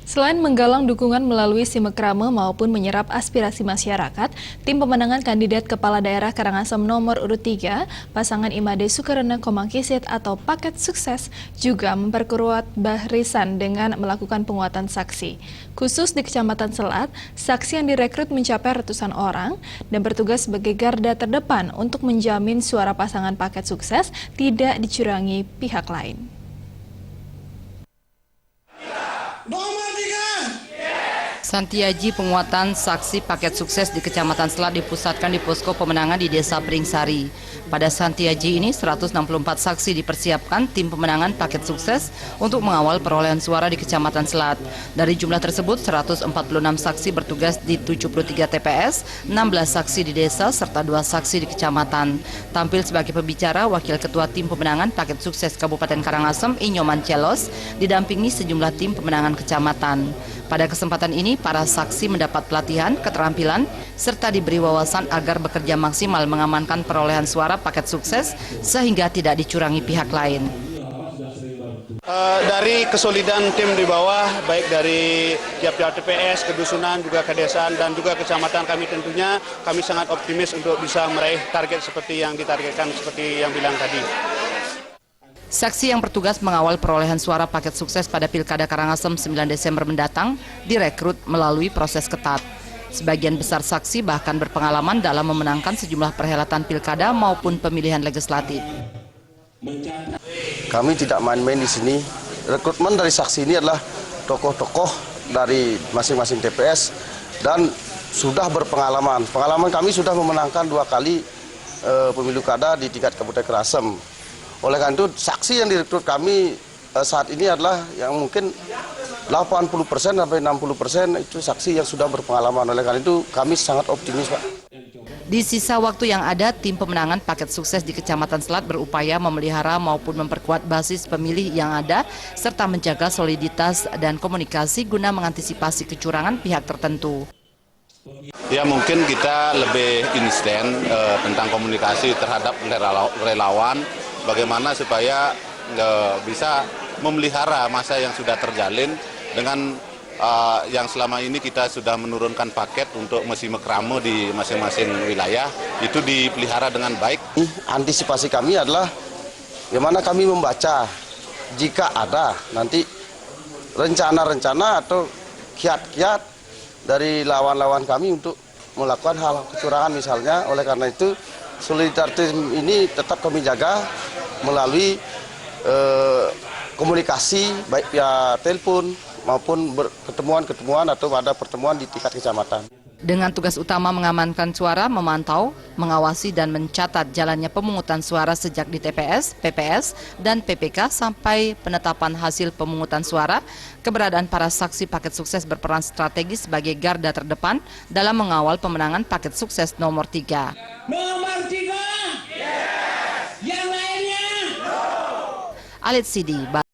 Selain menggalang dukungan melalui simekrame maupun menyerap aspirasi masyarakat, tim pemenangan kandidat Kepala Daerah Karangasem nomor urut 3, pasangan Imade Sukarena Komangkisit atau Paket Sukses juga memperkuat barisan dengan melakukan penguatan saksi. Khusus di Kecamatan Selat, saksi yang direkrut mencapai ratusan orang dan bertugas sebagai garda terdepan untuk menjamin suara pasangan Paket Sukses tidak dicurangi pihak lain. Santiaji penguatan saksi Paket Sukses di Kecamatan Selat dipusatkan di posko pemenangan di Desa Pringsari. Pada Santiaji ini 164 saksi dipersiapkan tim pemenangan Paket Sukses untuk mengawal perolehan suara di Kecamatan Selat. Dari jumlah tersebut 146 saksi bertugas di 73 TPS, 16 saksi di desa serta 2 saksi di kecamatan. Tampil sebagai pembicara Wakil Ketua Tim Pemenangan Paket Sukses Kabupaten Karangasem Inyoman Celos didampingi sejumlah tim pemenangan kecamatan. Pada kesempatan ini, para saksi mendapat pelatihan, keterampilan, serta diberi wawasan agar bekerja maksimal mengamankan perolehan suara Paket Sukses sehingga tidak dicurangi pihak lain. Dari kesulitan tim di bawah, baik dari tiap-tiap TPS, kedusunan, juga kedesaan, dan juga kecamatan kami tentunya, kami sangat optimis untuk bisa meraih target seperti yang ditargetkan, seperti yang bilang tadi. Saksi yang bertugas mengawal perolehan suara Paket Sukses pada Pilkada Karangasem 9 Desember mendatang direkrut melalui proses ketat. Sebagian besar saksi bahkan berpengalaman dalam memenangkan sejumlah perhelatan pilkada maupun pemilihan legislatif. Kami tidak main-main di sini. Rekrutmen dari saksi ini adalah tokoh-tokoh dari masing-masing TPS dan sudah berpengalaman. Pengalaman kami sudah memenangkan 2 kali pemilu kada di tingkat Kabupaten Karangasem. Oleh karena itu, saksi yang direkrut kami saat ini adalah yang mungkin 80% sampai 60% itu saksi yang sudah berpengalaman. Oleh karena itu, kami sangat optimis, Pak. Di sisa waktu yang ada, tim pemenangan Paket Sukses di Kecamatan Selat berupaya memelihara maupun memperkuat basis pemilih yang ada, serta menjaga soliditas dan komunikasi guna mengantisipasi kecurangan pihak tertentu. Ya, mungkin kita lebih instan tentang komunikasi terhadap relawan, bagaimana supaya bisa memelihara masa yang sudah terjalin dengan yang selama ini kita sudah menurunkan paket untuk simekrame di masing-masing wilayah, itu dipelihara dengan baik. Antisipasi kami adalah bagaimana kami membaca jika ada nanti rencana-rencana atau kiat-kiat dari lawan-lawan kami untuk melakukan hal kecurangan misalnya. Oleh karena itu, solidaritas ini tetap kami jaga melalui komunikasi baik via telepon maupun ketemuan-ketemuan atau ada pertemuan di tingkat kecamatan. Dengan tugas utama mengamankan suara, memantau, mengawasi dan mencatat jalannya pemungutan suara sejak di TPS, PPS, dan PPK sampai penetapan hasil pemungutan suara, keberadaan para saksi Paket Sukses berperan strategis sebagai garda terdepan dalam mengawal pemenangan Paket Sukses nomor 3. Nomor 3? Yes! Yang lainnya? No! Alit Sidi.